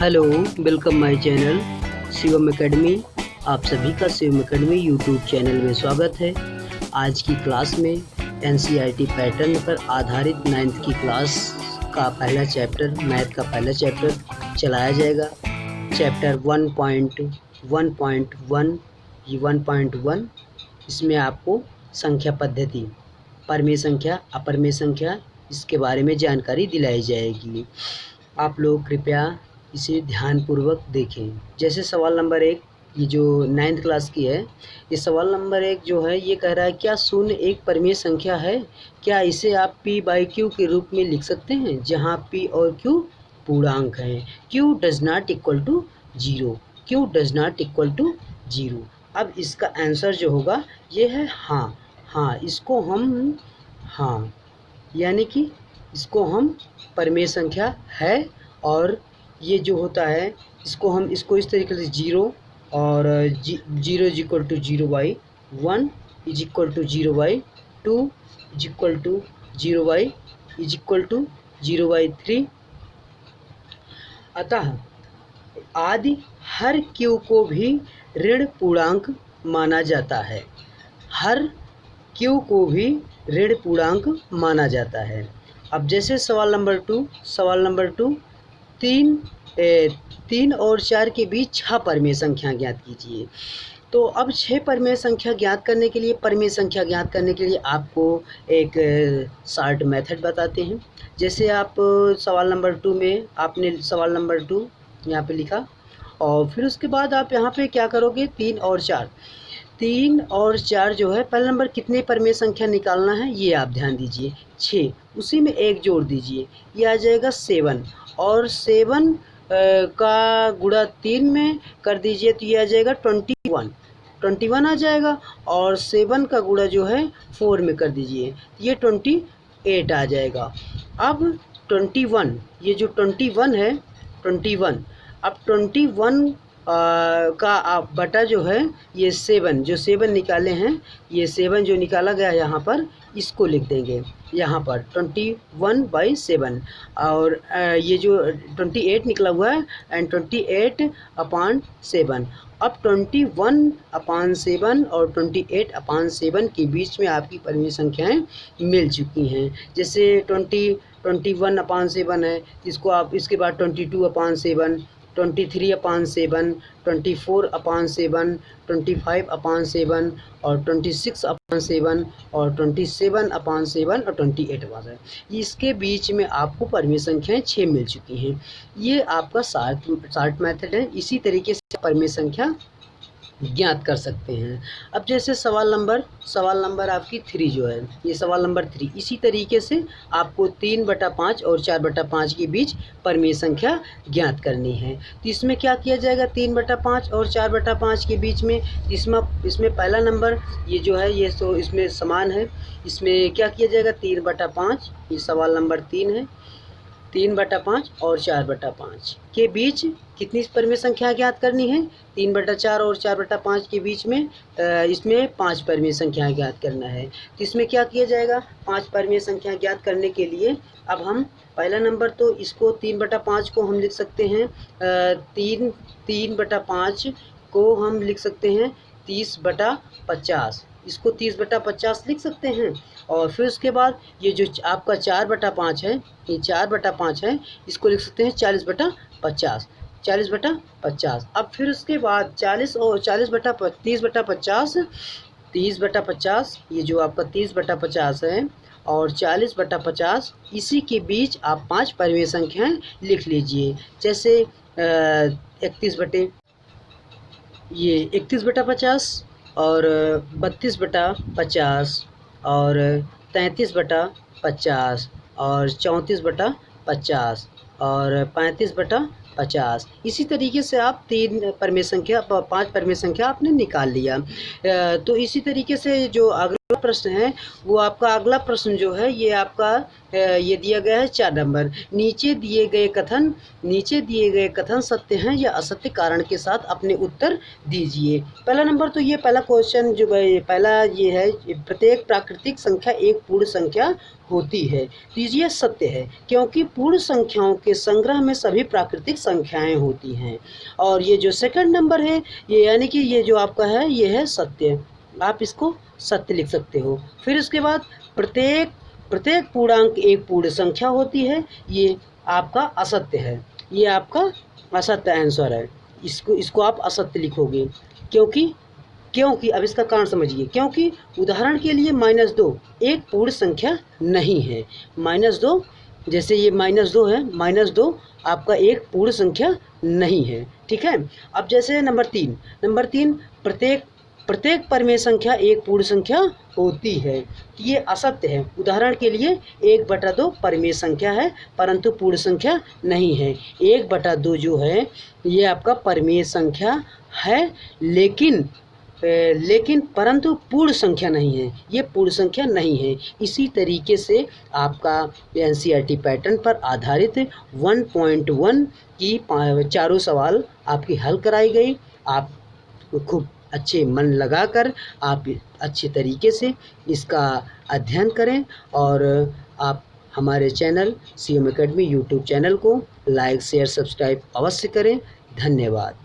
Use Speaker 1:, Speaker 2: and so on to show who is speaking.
Speaker 1: Hello, welcome my channel Shivam academy. आप सभी का शिवम एकेडमी यूट्यूब चैनल में स्वागत है। आज की क्लास में एनसीईआरटी पैटर्न पर आधारित 9th की क्लास का पहला चैप्टर, मैथ का पहला चैप्टर चलाया जाएगा। चैप्टर 1.1 ये 1.1 इसमें आपको संख्या पद्धति, परमेय संख्या, अपरमेय संख्या, इसके बारे में जानकारी दिलाई जाएगी। आप लोग कृपया इसे ध्यानपूर्वक देखें। जैसे सवाल नंबर 1, ये जो 9th क्लास की है, ये सवाल नंबर 1 जो है ये कह रहा है क्या शून्य एक परमेय संख्या है? क्या इसे आप p/q के रूप में लिख सकते हैं जहां p और q पूर्णांक हैं? q does not equal to 0, q does not equal to 0। अब इसका आंसर जो होगा ये है हाँ, इसको हम यानी कि इसको हम परमेय संख्या है। और ये जो होता है इसको इस तरीके से 0 और 0 is equal to 0/1 is equal to 0/2 is equal to 0/3। अतः आदि हर q को भी ऋण पूर्णांक माना जाता है। हर q को भी ऋण पूर्णांक माना जाता है। अब जैसे सवाल नंबर 2 3 और 4 के बीच 6 परमेय संख्या ज्ञात कीजिए। तो अब 6 परमेय संख्या ज्ञात करने के लिए आपको एक शॉर्ट मेथड बताते हैं। जैसे आप सवाल नंबर 2 में आपने सवाल नंबर 2 यहाँ पे लिखा और फिर उसके बाद आप यहाँ पे क्या करोगे, 3 और 4 जो है, पहला नंबर कितने परमेय संख्या निकालना है ये आप ध्यान दीजिए, 6, उसी में 1 जोड़ दीजिए, ये आ जाएगा 7 और 7 का गुणा 3 में कर दीजिए तो ये आ जाएगा 21 आ जाएगा। और 7 का गुणा जो है 4 में कर दीजिए, ये 28 आ जाएगा। अब 21, ये जो 21 है, 21, अब 21 का आप बटा जो है ये 7 जो 7 निकाले हैं, ये 7 जो निकाला गया यहाँ पर इसको लिख देंगे यहाँ पर 21/7। और ये जो 28 निकला हुआ है एंड 28/7। अब 21/7 और 28/7 के बीच में आपकी परमेय संख्याएं मिल चुकी हैं। जैसे 21/7 है, इसको आप इसके बाद 22/7, 23/7, 24/7, 25/7 और 26/7 और 27/7 और 28/7, इसके बीच में आपको परमेय संख्याएं 6 मिल चुकी हैं। ये आपका शॉर्ट मेथड है। इसी तरीके से परमेय संख्या ज्ञात कर सकते हैं। अब जैसे सवाल नंबर आपकी 3 जो है, ये सवाल नंबर 3, इसी तरीके से आपको 3/5 और 4/5 के बीच परमेय संख्या ज्ञात करनी है। तो इसमें क्या किया जाएगा, 3/5 और 4/5 के बीच में इसमें पहला नंबर ये जो है ये तो इसमें समान है। इसमें क्या किया जाएगा, 3/5, ये सवाल नंबर 3 है, 3/5 और 4/5 के बीच कितनी परमेय संख्या ज्ञात करनी है, 3/4 और 4/5 के बीच में इसमें 5 परमेय संख्या ज्ञात करना है। तो इसमें क्या किया जाएगा, 5 परमेय संख्या ज्ञात करने के लिए अब हम पहला नंबर तो इसको 3/5 को हम लिख सकते हैं 3/5 को हम लिख सकते हैं 30/50, इसको 30/50 लिख सकते हैं। और फिर उसके बाद ये जो आपका 4/5 है, ये 4/5 है, इसको लिख सकते हैं 40/50, 40/50। अब फिर उसके बाद 40 और 30/50, ये जो आपका 30/50 है और 40/50, इसी के बीच आप 5 परमेय संख्याएं लिख लीजिए। जैसे 31/50 और 32/50 और 33/50 और 34/50 और 35/50। इसी तरीके से आप 5 परमेय संख्या आपने निकाल लिया। तो इसी तरीके से जो अगला प्रश्न है वो आपका अगला प्रश्न जो है ये आपका ये दिया गया है 4 नंबर। नीचे दिए गए कथन सत्य हैं या असत्य कारण के साथ अपने उत्तर दीजिए। पहला नंबर तो ये पहला क्वेश्चन जो पहला ये है, प्रत्येक प्राकृतिक संख्या एक पूर्ण संख्या होती है। तो ये सत्य है क्योंकि पूर्ण संख्याओं के संग्रह में सभी प्राकृतिक संख्याएं होती हैं। और ये जो सेकंड नंबर है ये यानी कि ये जो आपका है ये है सत्य, आप इसको सत्य लिख सकते हो। फिर उसके बाद प्रत्येक पूर्णांक एक पूर्ण संख्या होती है, ये आपका असत्य है, ये आपका असत्य आंसर है। इसको आप असत्य लिखोगे क्योंकि अब इसका कारण समझिए। क्योंकि उदाहरण के लिए -2 एक पूर्ण संख्या नहीं है। -2 जैसे ये -2 है, -2 आपका एक पूर्ण संख्या नहीं है, ठीक है। अब जैसे नंबर 3 प्रत्येक परिमेय संख्या एक पूर्ण संख्या होती है, ये असत्य है। उदाहरण के लिए 1/2 परिमेय संख्या है परंतु पूर्ण संख्या नहीं है। 1/2 जो है ये आपका परिमेय संख्या है लेकिन परंतु पूर्ण संख्या नहीं है, ये पूर्ण संख्या नहीं है। इसी तरीके से आपका NCERT पैटर्न पर आधारित 1.1 की चारों सवाल आपकी हल कराई गई। आप खूब अच्छे मन लगाकर आप अच्छे तरीके से इसका अध्ययन करें और आप हमारे channel CM Academy YouTube channel को लाइक शेयर सब्सक्राइब अवश्य करें। धन्यवाद।